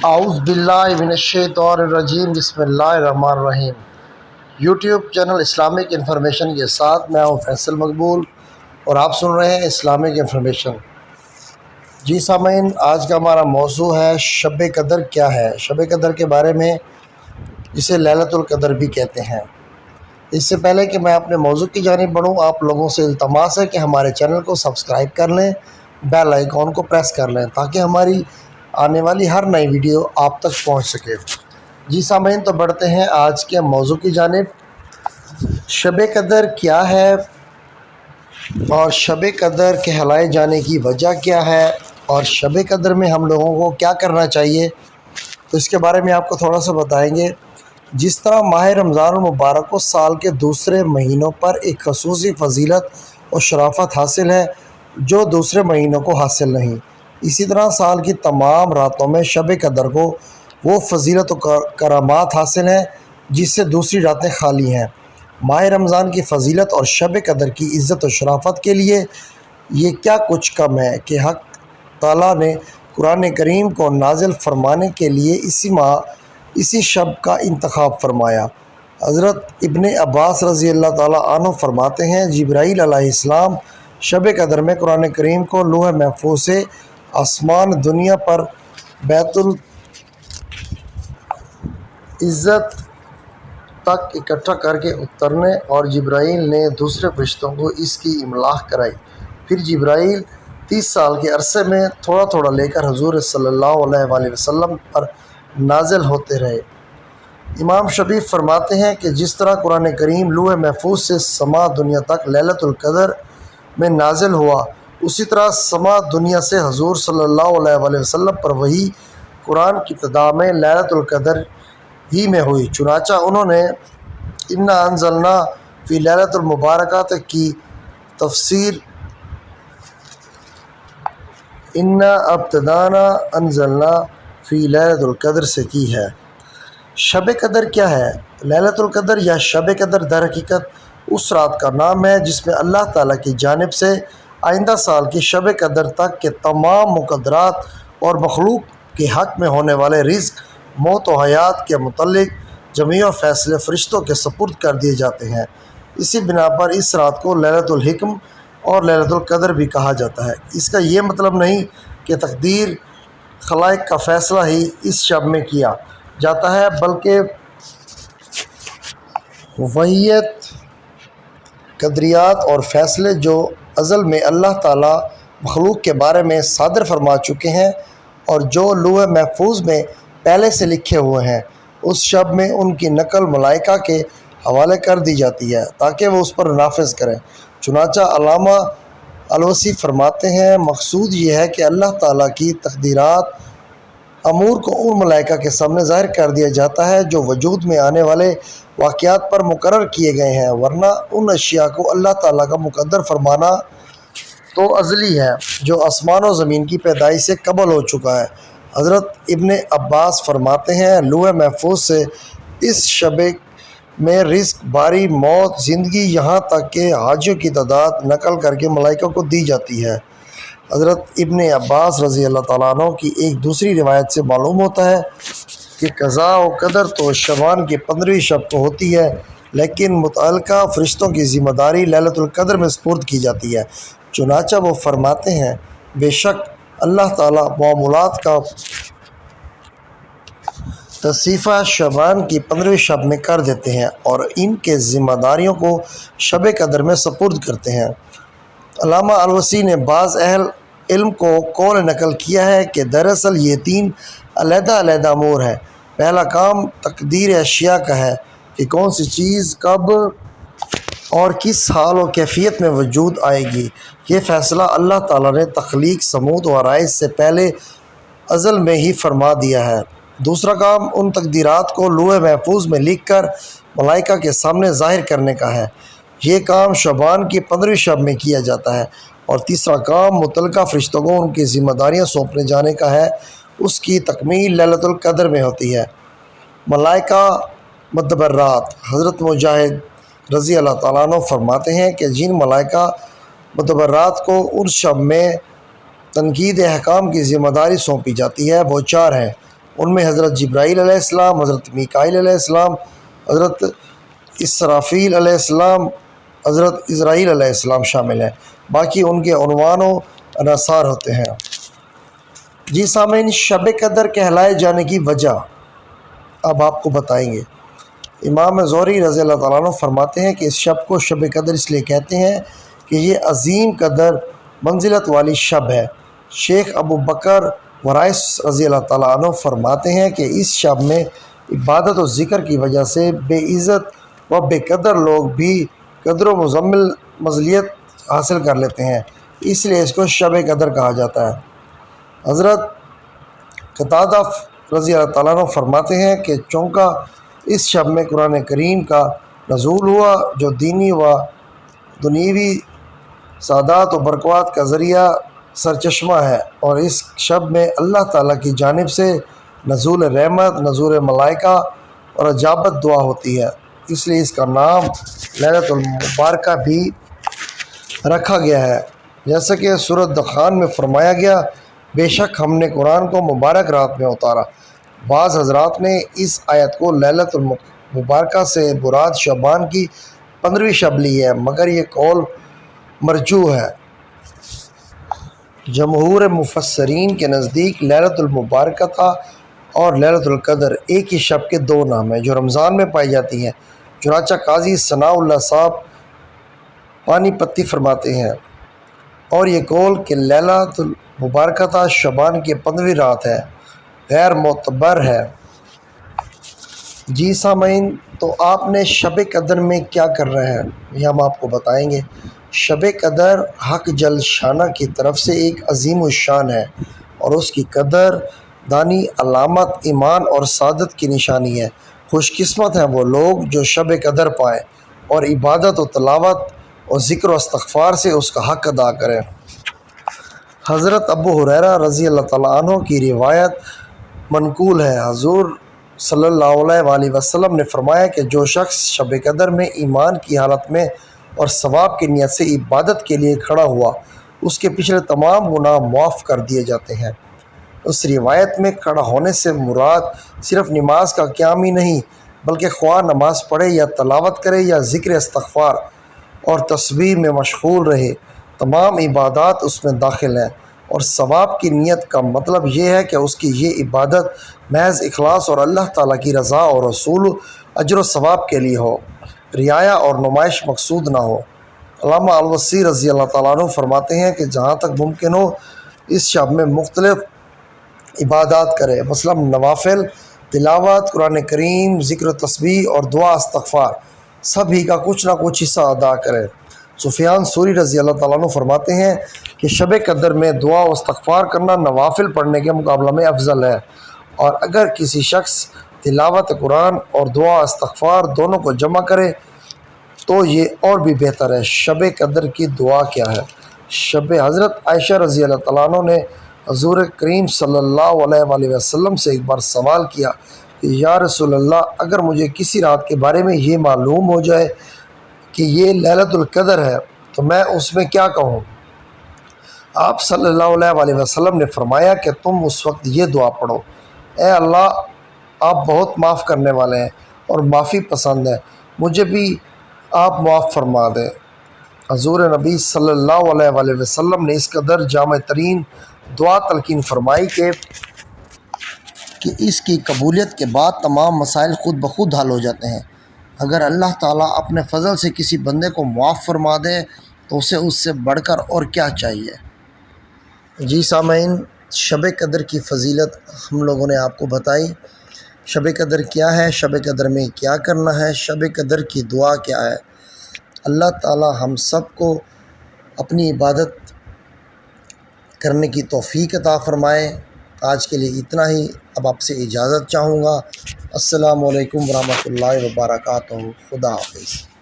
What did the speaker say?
اعوذ باللہ من الشیطان الرجیم بسم اللہ الرحمن الرحیم۔ یوٹیوب چینل اسلامک انفارمیشن کے ساتھ میں ہوں فیصل مقبول اور آپ سن رہے ہیں اسلامک انفارمیشن۔ جی سامعین، آج کا ہمارا موضوع ہے شب قدر کیا ہے۔ شب قدر کے بارے میں جسے لیلۃ القدر بھی کہتے ہیں۔ اس سے پہلے کہ میں اپنے موضوع کی جانب بڑھوں، آپ لوگوں سے التماس ہے کہ ہمارے چینل کو سبسکرائب کر لیں، بیل آئیکن کو پریس کر لیں تاکہ ہماری آنے والی ہر نئی ویڈیو آپ تک پہنچ سکے۔ جی سامعین، تو بڑھتے ہیں آج کے موضوع کی جانب۔ شب قدر کیا ہے اور شب قدر کہلائے جانے کی وجہ کیا ہے اور شب قدر میں ہم لوگوں کو کیا کرنا چاہیے، تو اس کے بارے میں آپ کو تھوڑا سا بتائیں گے۔ جس طرح ماہ رمضان المبارک کو سال کے دوسرے مہینوں پر ایک خصوصی فضیلت اور شرافت حاصل ہے جو دوسرے مہینوں کو حاصل نہیں، اسی طرح سال کی تمام راتوں میں شب قدر کو وہ فضیلت و کرامات حاصل ہیں جس سے دوسری راتیں خالی ہیں۔ ماہ رمضان کی فضیلت اور شب قدر کی عزت و شرافت کے لیے یہ کیا کچھ کم ہے کہ حق تعالیٰ نے قرآن کریم کو نازل فرمانے کے لیے اسی شب کا انتخاب فرمایا۔ حضرت ابن عباس رضی اللہ تعالیٰ عنہ فرماتے ہیں، جبرائیل علیہ السلام شب قدر میں قرآن کریم کو لوح محفوظ سے آسمان دنیا پر بیت العزت تک اکٹھا کر کے اترنے اور جبرائیل نے دوسرے فرشتوں کو اس کی املاح کرائی۔ پھر جبرائیل 30 سال کے عرصے میں تھوڑا تھوڑا لے کر حضور صلی اللہ علیہ وآلہ وسلم پر نازل ہوتے رہے۔ امام شبیب فرماتے ہیں کہ جس طرح قرآن کریم لوح محفوظ سے سما دنیا تک لیلۃ القدر میں نازل ہوا، اسی طرح سما دنیا سے حضور صلی اللہ علیہ وآلہ وسلم پر وحی قرآن کی ابتدا میں لیلۃ القدر ہی میں ہوئی۔ چنانچہ انہوں نے انا انزلنا فی لیلۃ المبارکۃ کی تفسیر انا ابتدانا انزلنا فی لیلۃ القدر سے کی ہے۔ شب قدر کیا ہے؟ لیلۃ القدر یا شب قدر در حقیقت اس رات کا نام ہے جس میں اللہ تعالیٰ کی جانب سے آئندہ سال کی شب قدر تک کے تمام مقدرات اور مخلوق کے حق میں ہونے والے رزق، موت و حیات کے متعلق جمیع فیصلے فرشتوں کے سپرد کر دیے جاتے ہیں۔ اسی بنا پر اس رات کو لیلۃ الحکم اور لیلۃ القدر بھی کہا جاتا ہے۔ اس کا یہ مطلب نہیں کہ تقدیر خلائق کا فیصلہ ہی اس شب میں کیا جاتا ہے، بلکہ وحیات، قدریات اور فیصلے جو ازل میں اللہ تعالیٰ مخلوق کے بارے میں صادر فرما چکے ہیں اور جو لوح محفوظ میں پہلے سے لکھے ہوئے ہیں، اس شب میں ان کی نقل ملائکہ کے حوالے کر دی جاتی ہے تاکہ وہ اس پر نافذ کریں۔ چنانچہ علامہ الوسی فرماتے ہیں، مقصود یہ ہے کہ اللہ تعالیٰ کی تقدیرات امور کو ان ملائکہ کے سامنے ظاہر کر دیا جاتا ہے جو وجود میں آنے والے واقعات پر مقرر کیے گئے ہیں، ورنہ ان اشیاء کو اللہ تعالیٰ کا مقدر فرمانا تو ازلی ہے جو آسمان و زمین کی پیدائش سے قبل ہو چکا ہے۔ حضرت ابن عباس فرماتے ہیں، لوح محفوظ سے اس شب میں رزق، باری، موت، زندگی، یہاں تک کہ حاجیوں کی تعداد نقل کر کے ملائکہ کو دی جاتی ہے۔ حضرت ابن عباس رضی اللہ تعالیٰ عنہ کی ایک دوسری روایت سے معلوم ہوتا ہے کہ قضاء و قدر تو شعبان کی 15ویں شب کو ہوتی ہے، لیکن متعلقہ فرشتوں کی ذمہ داری لیلۃ القدر میں سپرد کی جاتی ہے۔ چنانچہ وہ فرماتے ہیں، بے شک اللہ تعالیٰ معاملات کا تصفیہ شعبان کی 15ویں شب میں کر دیتے ہیں اور ان کے ذمہ داریوں کو شب قدر میں سپرد کرتے ہیں۔ علامہ الوسی نے بعض اہل علم کو قول نقل کیا ہے کہ دراصل یہ 3 علیحدہ علیحدہ امور ہیں۔ پہلا کام تقدیر اشیاء کا ہے کہ کون سی چیز کب اور کس حال و کیفیت میں وجود آئے گی، یہ فیصلہ اللہ تعالیٰ نے تخلیق سمود و عرائض سے پہلے ازل میں ہی فرما دیا ہے۔ دوسرا کام ان تقدیرات کو لوح محفوظ میں لکھ کر ملائکہ کے سامنے ظاہر کرنے کا ہے، یہ کام شعبان کی 15ویں شب میں کیا جاتا ہے۔ اور تیسرا کام متعلقہ فرشتوں کو ان کی ذمہ داریاں سونپنے جانے کا ہے، اس کی تکمیل لیلۃ القدر میں ہوتی ہے۔ ملائکہ مدبرات، حضرت مجاہد رضی اللہ تعالیٰ عنہ فرماتے ہیں کہ جن ملائکہ مدبرات کو ان شب میں تنقید احکام کی ذمہ داری سونپی جاتی ہے وہ 4 ہیں۔ ان میں حضرت جبرائیل علیہ السلام، حضرت میکائیل علیہ السلام، حضرت اسرافیل علیہ السلام، حضرت اسرائیل علیہ السلام شامل ہیں، باقی ان کے عنوان و انحصار ہوتے ہیں۔ جی سامعین، شب قدر کہلائے جانے کی وجہ اب آپ کو بتائیں گے۔ امام زہری رضی اللہ تعالیٰ عنہ فرماتے ہیں کہ اس شب کو شب قدر اس لیے کہتے ہیں کہ یہ عظیم قدر منزلت والی شب ہے۔ شیخ ابو بکر ورائس رضی اللہ تعالیٰ عنہ فرماتے ہیں کہ اس شب میں عبادت و ذکر کی وجہ سے بے عزت و بے قدر لوگ بھی قدر و مزمل مزلیت حاصل کر لیتے ہیں، اس لیے اس کو شب قدر کہا جاتا ہے۔ حضرت قتادہ رضی اللہ تعالیٰ عنہ فرماتے ہیں کہ چونکہ اس شب میں قرآن کریم کا نزول ہوا جو دینی و دنیوی سعادت و برکات کا ذریعہ سرچشمہ ہے، اور اس شب میں اللہ تعالیٰ کی جانب سے نزول رحمت، نزول ملائکہ اور اجابت دعا ہوتی ہے، اس لیے اس کا نام لیلۃ المبارکہ بھی رکھا گیا ہے۔ جیسا کہ سورۃ دخان میں فرمایا گیا، بے شک ہم نے قرآن کو مبارک رات میں اتارا۔ بعض حضرات نے اس آیت کو لیلۃ المبارکہ سے مراد شعبان کی 15ویں شب لی ہے، مگر یہ قول مرجوح ہے۔ جمہور مفسرین کے نزدیک لیلۃ المبارکہ اور لیلۃ القدر ایک ہی شب کے دو نام ہیں جو رمضان میں پائی جاتی ہیں۔ چنانچہ قاضی ثناء اللہ صاحب پانی پتی فرماتے ہیں، اور یہ قول کہ لیلۃ المبارکہ شعبان کی 15ویں رات ہے غیر معتبر ہے۔ جی سامعین، تو آپ نے شب قدر میں کیا کر رہے ہیں یہ ہم آپ کو بتائیں گے۔ شب قدر حق جل شانہ کی طرف سے ایک عظیم الشان ہے، اور اس کی قدر دانی علامت ایمان اور سعادت کی نشانی ہے۔ خوش قسمت ہیں وہ لوگ جو شب قدر پائیں اور عبادت و تلاوت اور ذکر و استغفار سے اس کا حق ادا کریں۔ حضرت ابو ہریرہ رضی اللہ تعالیٰ عنہ کی روایت منقول ہے، حضور صلی اللہ علیہ وسلم نے فرمایا کہ جو شخص شب قدر میں ایمان کی حالت میں اور ثواب کی نیت سے عبادت کے لیے کھڑا ہوا، اس کے پچھلے تمام گناہ معاف کر دیے جاتے ہیں۔ اس روایت میں کھڑا ہونے سے مراد صرف نماز کا قیام ہی نہیں، بلکہ خواہ نماز پڑھے یا تلاوت کرے یا ذکر استغفار اور تسبیح میں مشغول رہے، تمام عبادات اس میں داخل ہیں۔ اور ثواب کی نیت کا مطلب یہ ہے کہ اس کی یہ عبادت محض اخلاص اور اللہ تعالیٰ کی رضا اور رسول اجر و ثواب کے لیے ہو، رعایا اور نمائش مقصود نہ ہو۔ علامہ الوسی رضی اللہ تعالیٰ عنہ فرماتے ہیں کہ جہاں تک ممکن ہو اس شب میں مختلف عبادات کرے، مثلا نوافل، تلاوت قرآن کریم، ذکر و تسبیح اور دعا استغفار، سبھی کا کچھ نہ کچھ حصہ ادا کرے۔ سفیان ثوری رضی اللہ تعالیٰ عنہ فرماتے ہیں کہ شب قدر میں دعا و استغفار کرنا نوافل پڑھنے کے مقابلہ میں افضل ہے، اور اگر کسی شخص تلاوت قرآن اور دعا استغفار دونوں کو جمع کرے تو یہ اور بھی بہتر ہے۔ شب قدر کی دعا کیا ہے؟ حضرت عائشہ رضی اللہ تعالیٰ عنہ نے حضور کریم صلی اللہ علیہ وسلم سے ایک بار سوال کیا کہ یا رسول اللہ، اگر مجھے کسی رات کے بارے میں یہ معلوم ہو جائے کہ یہ لیلۃ القدر ہے تو میں اس میں کیا کہوں؟ آپ صلی اللہ علیہ وسلم نے فرمایا کہ تم اس وقت یہ دعا پڑھو، اے اللہ، آپ بہت معاف کرنے والے ہیں اور معافی پسند ہیں، مجھے بھی آپ معاف فرما دیں۔ حضور نبی صلی اللہ علیہ وسلم نے اس قدر جامع ترین دعا تلقین فرمائی کہ اس کی قبولیت کے بعد تمام مسائل خود بخود حل ہو جاتے ہیں۔ اگر اللہ تعالیٰ اپنے فضل سے کسی بندے کو معاف فرما دے تو اسے اس سے بڑھ کر اور کیا چاہیے۔ جی سامعین، شب قدر کی فضیلت ہم لوگوں نے آپ کو بتائی۔ شب قدر کیا ہے، شب قدر میں کیا کرنا ہے، شب قدر کی دعا کیا ہے۔ اللہ تعالیٰ ہم سب کو اپنی عبادت کرنے کی توفیق عطا فرمائے۔ آج کے لیے اتنا ہی، اب آپ سے اجازت چاہوں گا۔ السلام علیکم ورحمۃ اللہ وبرکاتہ۔ خدا حافظ۔